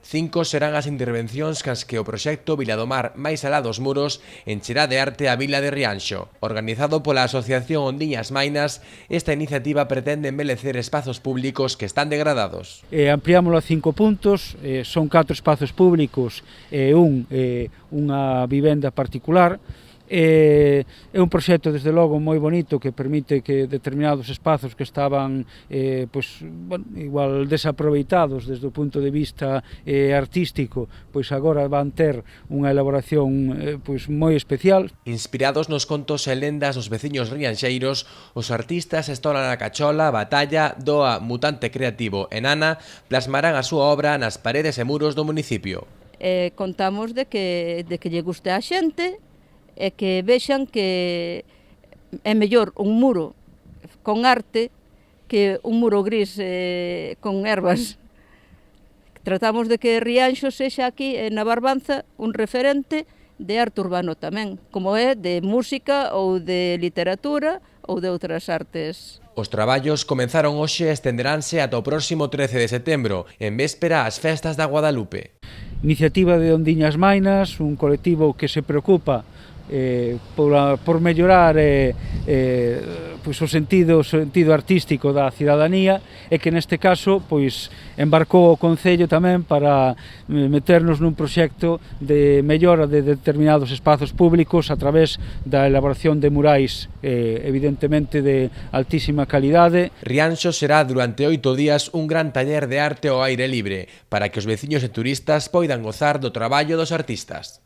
5 serán as intervencións cas que o proxecto Vila do Mar máis alá dos muros encherá de arte a vila de Rianxo. Organizado pola Asociación Ondiñas Mainas, esta iniciativa pretende embelecer espazos públicos que están degradados. Ampliámoslo a 5 puntos, son 4 espazos públicos e unha vivenda particular. É un proxecto, desde logo, moi bonito que permite que determinados espazos que estaban igual desaproveitados desde o punto de vista artístico, pois agora van ter unha elaboración moi especial. Inspirados nos contos e lendas dos veciños rianxeiros, os artistas Estola na Cachola, Batalla, Doa, Mutante Creativo e Nana plasmarán a súa obra nas paredes e muros do municipio. Contamos de que lle guste a xente e que vexan que é mellor un muro con arte que un muro gris con ervas. Tratamos de que Rianxo sexa aquí na Barbanza un referente de arte urbano tamén, como é de música ou de literatura ou de outras artes. Os traballos comenzaron hoxe e estenderánse ata o próximo 13 de setembro, en véspera ás festas da Guadalupe. Iniciativa de Ondiñas Mainas, un colectivo que se preocupa por mellorar o sentido artístico da cidadanía e que neste caso embarcou o Concello tamén para meternos nun proxecto de mellora de determinados espazos públicos a través da elaboración de murais evidentemente de altísima calidade. Rianxo será durante 8 días un gran taller de arte ao aire libre para que os veciños e turistas poidan gozar do traballo dos artistas.